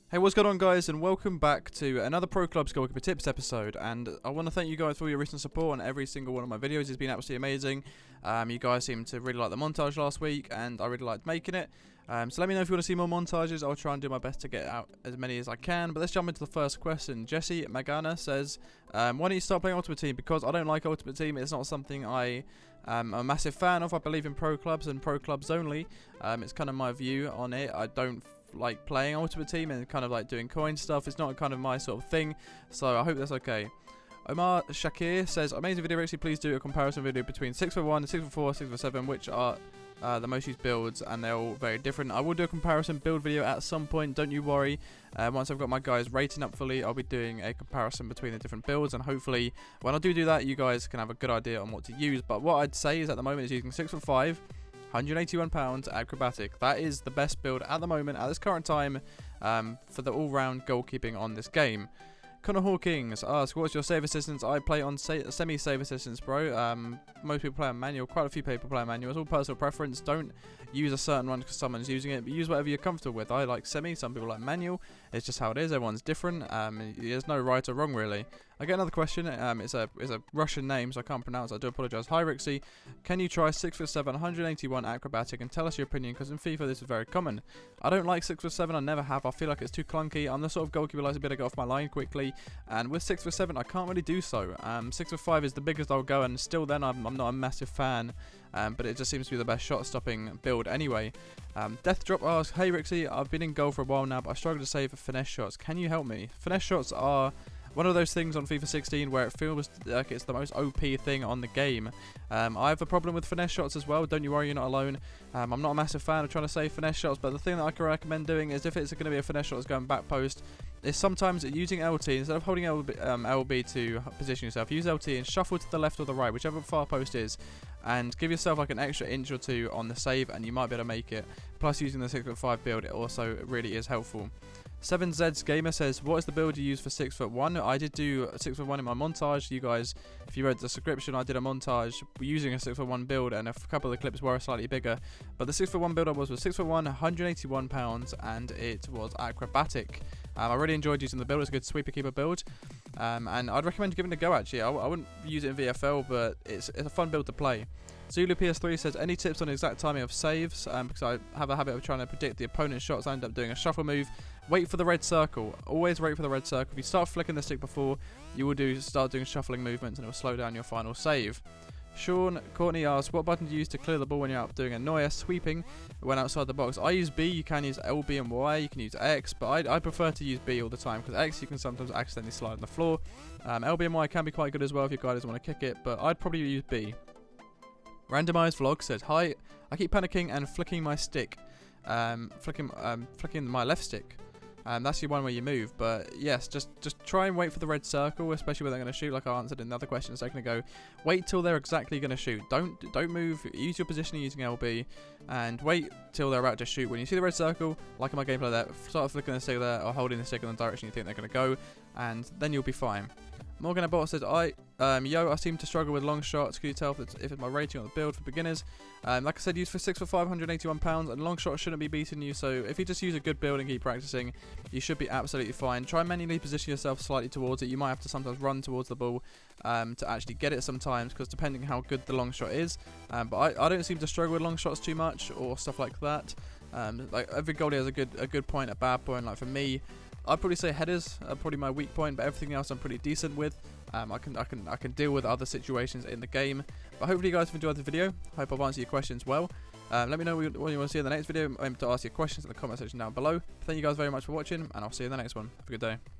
Hey, what's going on, guys, and welcome back to another Pro Clubs Goalkeeper Tips episode. And I want to thank you guys for your recent support on every single one of my videos. It's been absolutely amazing. You guys seem to really like the montage last week, and I really liked making it. So let me know if you want to see more montages. I'll try and do my best to get out as many as I can. But let's jump into the first question. Jesse Magana says, why don't you start playing Ultimate Team? Because I don't like Ultimate Team. It's not something I am a massive fan of. I believe in Pro Clubs and Pro Clubs only. It's kind of my view on it. I don't like playing Ultimate Team and kind of like doing coin stuff. It's not kind of my sort of thing, so I hope that's okay. Omar Shakir says, amazing video, Rixy, please do a comparison video between 6x1, 6x4, 6x7, which are the most used builds, and they're all very different. I will do a comparison build video at some point, don't you worry. Once I've got my guys rating up fully, I'll be doing a comparison between the different builds, and hopefully when I do that, you guys can have a good idea on what to use. But what I'd say is at the moment is using 6x5, £181 acrobatic. That is the best build at the moment, at this current time, for the all-round goalkeeping on this game. Connor Hawkins asks, what's your save assistance? I play on semi-save assistance, bro. Most people play on manual. Quite a few people play on manual. It's all personal preference. Don't use a certain one because someone's using it, but use whatever you're comfortable with. I like semi. Some people like manual. It's just how it is. Everyone's different. There's no right or wrong, really. I get another question. It's a Russian name, so I can't pronounce it. I do apologise. Hi, Rixy. Can you try 6x7, 181 acrobatic and tell us your opinion? Because in FIFA, this is very common. I don't like 6x7. I never have. I feel like it's too clunky. I'm the sort of goalkeeper who likes to be able to get off my line quickly. And with 6x7, I can't really do so. 6x5 is the biggest I'll go, and still then I'm not a massive fan. But it just seems to be the best shot-stopping build anyway. Death Drop asks, hey Rixy, I've been in goal for a while now, but I struggle to save finesse shots. Can you help me? Finesse shots are one of those things on FIFA 16 where it feels like it's the most OP thing on the game. I have a problem with finesse shots as well. Don't you worry, you're not alone. I'm not a massive fan of trying to save finesse shots, but the thing that I can recommend doing is if it's going to be a finesse shot that's going back post, is sometimes using LT, instead of holding LB to position yourself, use LT and shuffle to the left or the right, whichever far post is, and give yourself like an extra inch or two on the save, and you might be able to make it. Plus, using the 6x5 build, it also really is helpful. 7Z's Gamer says, what is the build you use for 6x1? I did do 6x1 in my montage. You guys, if you read the description, I did a montage using a 6x1 build, and a couple of the clips were slightly bigger. But the 6x1 build I was 6x1, £181, and it was acrobatic. I really enjoyed using the build. It's a good sweeper keeper build. And I'd recommend giving it a go, actually. I wouldn't use it in VFL, but it's a fun build to play. Zulu PS3 says, any tips on the exact timing of saves? Because I have a habit of trying to predict the opponent's shots. I end up doing a shuffle move. Wait for the red circle. Always wait for the red circle. If you start flicking the stick before, you will start doing shuffling movements, and it will slow down your final save. Sean Courtney asks, what button do you use to clear the ball when you're out doing a Neuer sweeping when outside the box? I use B. You can use LB and Y. You can use X, but I prefer to use B all the time, because X you can sometimes accidentally slide on the floor. LB and Y can be quite good as well if your guy doesn't want to kick it, but I'd probably use B. Randomized Vlog says, hi, I keep panicking and flicking my stick. Flicking my left stick. That's the one where you move, but yes, just try and wait for the red circle, especially when they're going to shoot, like I answered in the other question a second ago. Wait till they're exactly going to shoot. Don't move. Use your positioning using LB, and wait till they're about to shoot. When you see the red circle, like in my gameplay there, start flicking the stick there or holding the stick in the direction you think they're going to go, and then you'll be fine. Morgan Abbott says, I seem to struggle with long shots. Can you tell if it's my rating on the build for beginners? Like I said, use for 6x5, £181, and long shots shouldn't be beating you, so if you just use a good build and keep practicing, you should be absolutely fine. Try and manually position yourself slightly towards it. You might have to sometimes run towards the ball to actually get it sometimes, because depending how good the long shot is. But I don't seem to struggle with long shots too much or stuff like that. Like every goalie has a good point, a bad point. Like for me, I'd probably say headers are probably my weak point, but everything else I'm pretty decent with. I can deal with other situations in the game. But hopefully you guys have enjoyed the video. Hope I've answered your questions well. Let me know what you want to see in the next video. I'm to ask your questions in the comment section down below. Thank you guys very much for watching, and I'll see you in the next one. Have a good day.